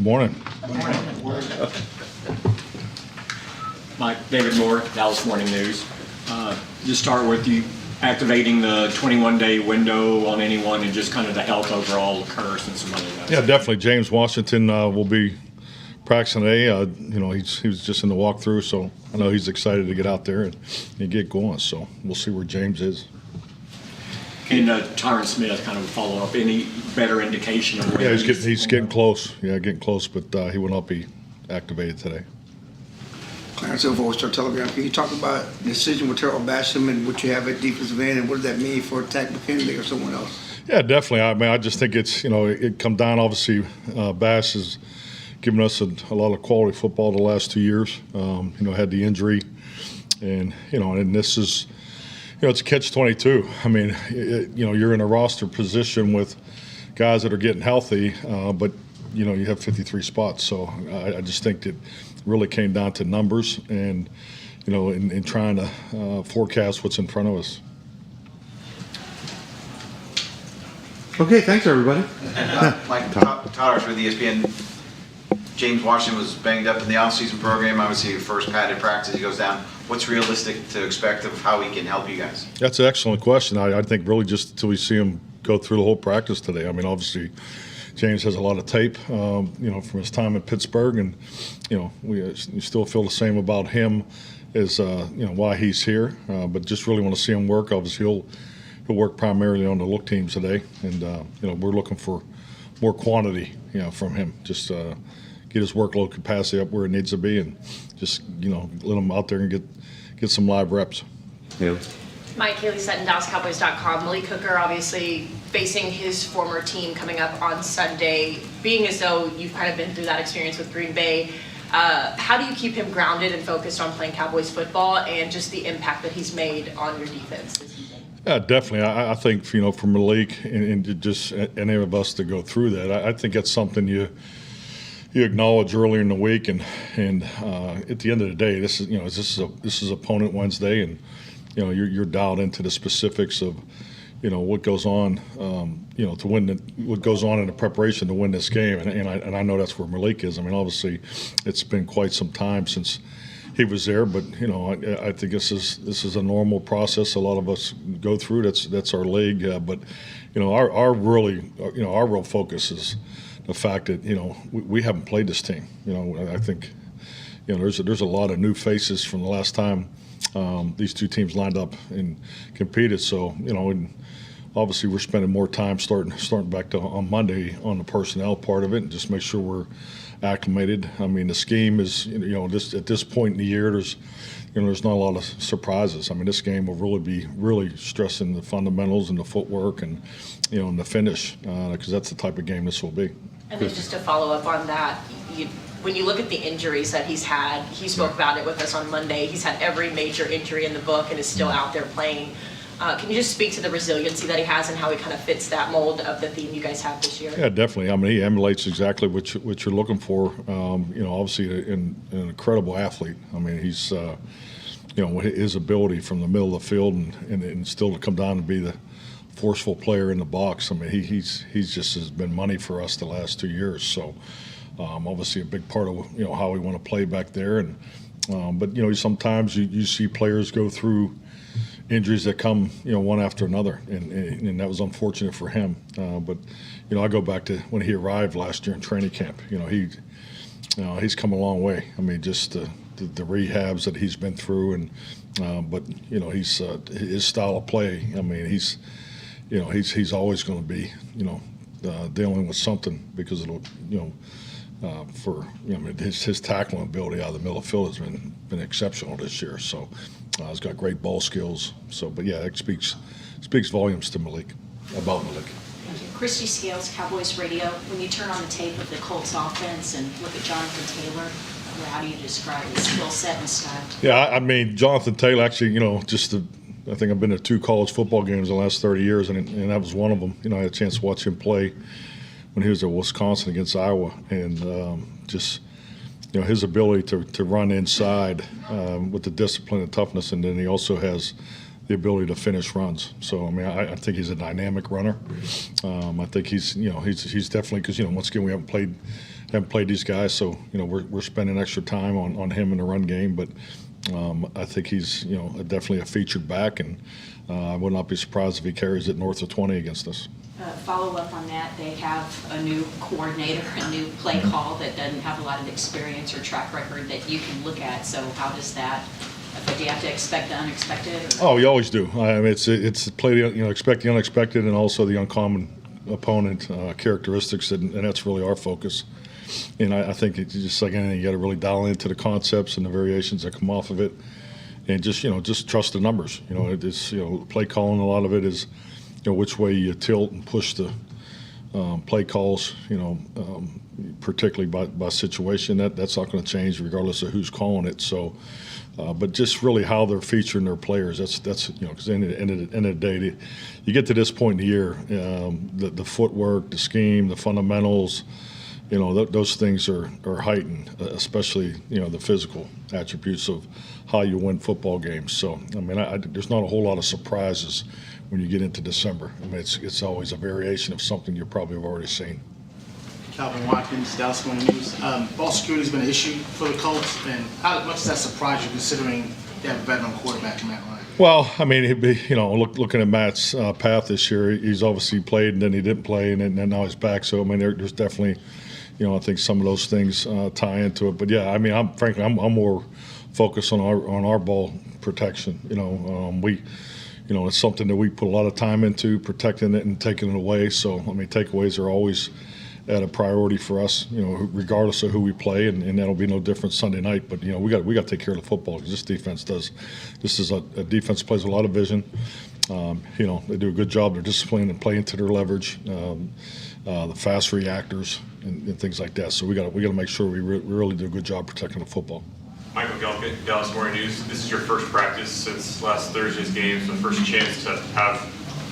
Morning. Mike, David Moore, Dallas Morning News. Just start with you activating the 21-day window on anyone and just kind of the health overall curse and some other guys. Yeah, definitely. James Washington will be practicing today. He was just in the walkthrough, so I know he's excited to get out there and get going. So we'll see where James is. And Tyron Smith, kind of follow up. Any better indication of where he's getting close. Yeah, getting close, but he will not be activated today. Clarence Silver, Star Telegram. Can you talk about the decision with Terrell Basham and what you have at defensive end, and what does that mean for Tack McKinley or someone else? Yeah, definitely. I mean, I just think it come down. Obviously, Bash has given us a lot of quality football the last 2 years. Had the injury, and this is. It's a catch-22. I mean, you're in a roster position with guys that are getting healthy, but you have 53 spots. So I just think it really came down to numbers and in trying to forecast what's in front of us. Okay, thanks everybody. Mike, Todders with ESPN. James Washington was banged up in the off-season program. Obviously, first padded practice, he goes down. What's realistic to expect of how he can help you guys? That's an excellent question. I think really just until we see him go through the whole practice today. I mean, obviously, James has a lot of tape, from his time in Pittsburgh, and we still feel the same about him as why he's here. But just really want to see him work. Obviously, he'll work primarily on the look teams today, and we're looking for more quantity, from him. Just get his workload capacity up where it needs to be, and just let him out there and get some live reps. Yeah. Mike, Haley Sutton, DallasCowboys.com. Malik Hooker obviously facing his former team coming up on Sunday. Being as though you've kind of been through that experience with Green Bay, how do you keep him grounded and focused on playing Cowboys football and just the impact that he's made on your defense this season? Yeah, definitely. I think for Malik and just any of us to go through that, I think that's something you acknowledge earlier in the week, and at the end of the day, this is opponent Wednesday, and you're dialed into the specifics of what goes on to win what goes on in the preparation to win this game, and I know that's where Malik is. I mean, obviously, it's been quite some time since he was there, but I think this is a normal process a lot of us go through. That's our league, but our real focus is the fact that we haven't played this team. I think there's a lot of new faces from the last time these two teams lined up and competed. So and obviously we're spending more time starting back on Monday on the personnel part of it, and just make sure we're acclimated. I mean, the scheme is at this point in the year there's not a lot of surprises. I mean, this game will really be stressing the fundamentals and the footwork and and the finish, because that's the type of game this will be. And then just to follow up on that, when you look at the injuries that he's had, he spoke about it with us on Monday. He's had every major injury in the book and is still out there playing. Can you just speak to the resiliency that he has and how he kind of fits that mold of the theme you guys have this year? Yeah, definitely. I mean, he emulates exactly what you're looking for. Obviously an incredible athlete. I mean, he's his ability from the middle of the field and still to come down and be the forceful player in the box. I mean, he's just has been money for us the last 2 years. So obviously a big part of how we want to play back there. And but sometimes you see players go through injuries that come one after another, and that was unfortunate for him. But I go back to when he arrived last year in training camp. He's come a long way. I mean, just the rehabs that he's been through, and but he's his style of play. I mean, he's always going to be dealing with something because it'll his tackling ability out of the middle of the field has been exceptional this year. So he's got great ball skills. So, but yeah, it speaks volumes to Malik, about Malik. Thank you. Christy Scales, Cowboys Radio. When you turn on the tape of the Colts offense and look at Jonathan Taylor, how do you describe his skill set and style? Yeah, I mean, Jonathan Taylor actually, I think I've been to 2 college football games in the last 30 years, and that was one of them. I had a chance to watch him play when he was at Wisconsin against Iowa, and just his ability to run inside with the discipline and toughness, and then he also has the ability to finish runs. So I mean, I think he's a dynamic runner. I think he's definitely, because once again we haven't played these guys, so we're spending extra time on him in the run game. But I think he's definitely a featured back, and I would not be surprised if he carries it north of 20 against us. Follow up on that, they have a new coordinator, a new play call that doesn't have a lot of experience or track record that you can look at. So how does that affect? Do you have to expect the unexpected? Or? Oh, you always do. I mean, it's play expect the unexpected and also the uncommon opponent characteristics, and that's really our focus. And I think it's just like anything, you got to really dial into the concepts and the variations that come off of it, and just trust the numbers. It's play calling. A lot of it is which way you tilt and push the play calls. Particularly by situation, that's not going to change regardless of who's calling it. So, but just really how they're featuring their players. That's because at the end of the day, you get to this point in the year, the footwork, the scheme, the fundamentals. Those things are heightened, especially the physical attributes of how you win football games. So I mean, there's not a whole lot of surprises when you get into December. I mean, it's always a variation of something you probably have already seen. Calvin Watkins, Dallas Morning News. Ball security has been an issue for the Colts, and how much does that surprise you, considering they have a veteran quarterback in Matt Ryan? Well, I mean, looking at Matt's path this year, he's obviously played and then he didn't play, and then now he's back. So I mean, there's definitely, I think some of those things tie into it. But yeah, I mean, I'm more focused on our ball protection. It's something that we put a lot of time into, protecting it and taking it away. So I mean, takeaways are always at a priority for us, regardless of who we play, and that'll be no different Sunday night. But we got to take care of the football, because this defense does. This is a defense that plays a lot of vision. They do a good job. They're disciplined and play into their leverage, the fast reactors and things like that. So we got to make sure we really do a good job protecting the football. Mike McCarthy, Dallas Morning News. This is your first practice since last Thursday's game, so the first chance to have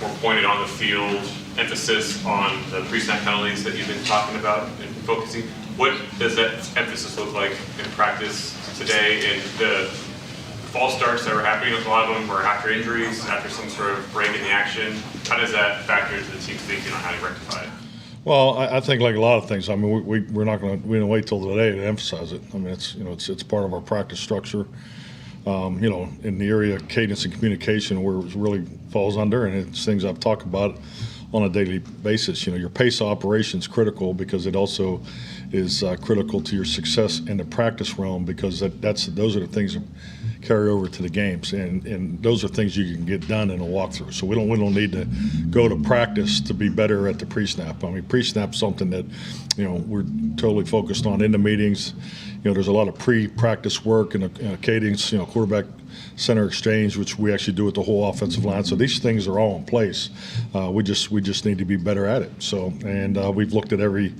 more pointed on the field emphasis on the pre-snap penalties that you've been talking about and focusing. What does that emphasis look like in practice today? And the false starts that were happening, a lot of them were after injuries, after some sort of break in the action. How does that factor into the team's thinking on how to rectify it? Well, I think like a lot of things. I mean, we don't wait till today to emphasize it. I mean, it's part of our practice structure. In the area of cadence and communication, where it really falls under, and it's things I've talked about on a daily basis. Your pace operation is critical, because it also is critical to your success in the practice realm, because those are the things that carry over to the games, and those are things you can get done in a walkthrough. So we don't need to go to practice to be better at the pre-snap. I mean, pre-snap's something that we're totally focused on in the meetings. There's a lot of pre-practice work and a cadence, quarterback center exchange, which we actually do with the whole offensive line. So these things are all in place. We just need to be better at it. So, and we've looked at every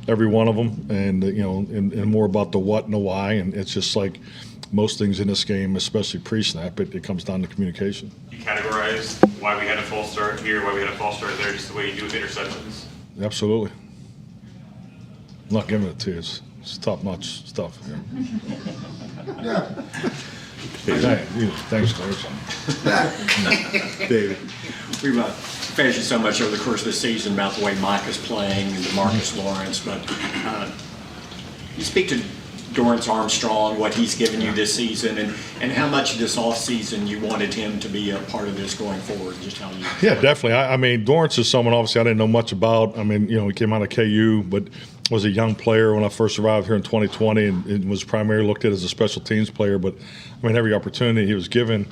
one of them, and and more about the what and the why. And it's just like most things in this game, especially pre-snap, it comes down to communication. You categorize why we had a false start here, why we had a false start there, just the way you do with interceptions? Absolutely. I'm not giving it to you. It's top-notch stuff. Yeah. Thanks, Coach. David. We've mentioned so much over the course of the season about the way Mike is playing and DeMarcus Lawrence, but you speak to Dante Armstrong, what he's given you this season, and how much of this offseason you wanted him to be a part of this going forward, just how you... Yeah, definitely. I mean, Dorrance is someone obviously I didn't know much about. I mean, he came out of KU, but was a young player when I first arrived here in 2020, and was primarily looked at as a special teams player. But, I mean, every opportunity he was given,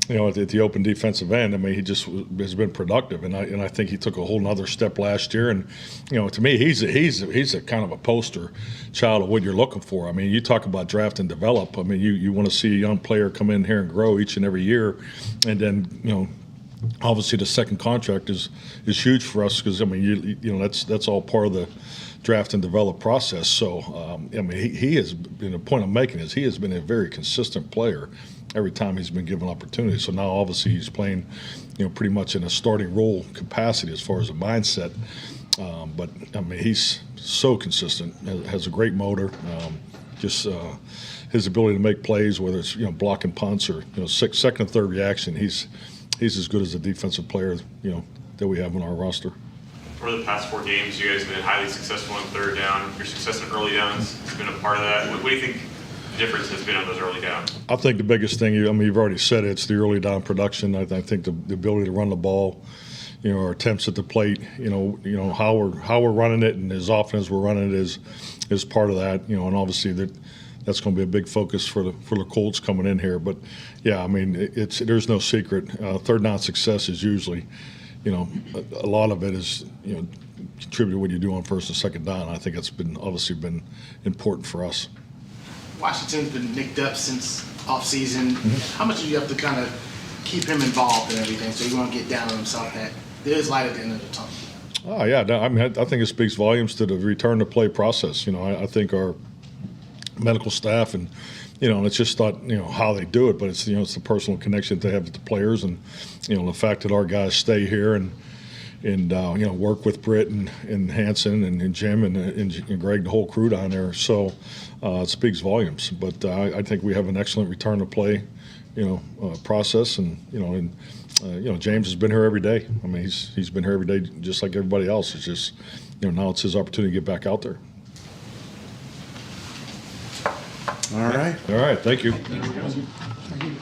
at the open defensive end, I mean, he just has been productive, and I think he took a whole nother step last year. And to me, he's a kind of a poster child of what you're looking for. I mean, you talk about draft and develop. I mean, you want to see a young player come in here and grow each and every year, and then obviously the second contract is huge for us, because I mean, that's all part of the draft and develop process. So I mean, he has been, the point I'm making is he has been a very consistent player every time he's been given opportunity. So now obviously he's playing, pretty much in a starting role capacity as far as a mindset. But I mean, he's so consistent, has a great motor. Just his ability to make plays, whether it's blocking punts or second and third reaction, he's he's as good as a defensive player, that we have on our roster. Over the past 4 games, you guys have been highly successful on third down. Your success in early downs has been a part of that. What do you think the difference has been on those early downs? I think the biggest thing, you've already said it, it's the early down production. I think the ability to run the ball, our attempts at the plate, how we're running it and as often as we're running it is part of that. And obviously that's going to be a big focus for the Colts coming in here. But yeah, there's no secret. Third down success is usually, a lot of it is contributed to what you do on first and second down. I think it's obviously been important for us. Washington's been nicked up since offseason. How much do you have to kind of keep him involved in everything so he won't get down on himself that there is light at the end of the tunnel? Oh, yeah. I think it speaks volumes to the return to play process. I think our medical staff and, it's just not, how they do it, but it's, it's the personal connection that they have with the players and, the fact that our guys stay here and work with Britt and Hanson and Jim and Greg, the whole crew down there. So it speaks volumes. But I think we have an excellent return to play, process and James has been here every day. He's been here every day just like everybody else. It's just now it's his opportunity to get back out there. All right. All right. Thank you. Thank you.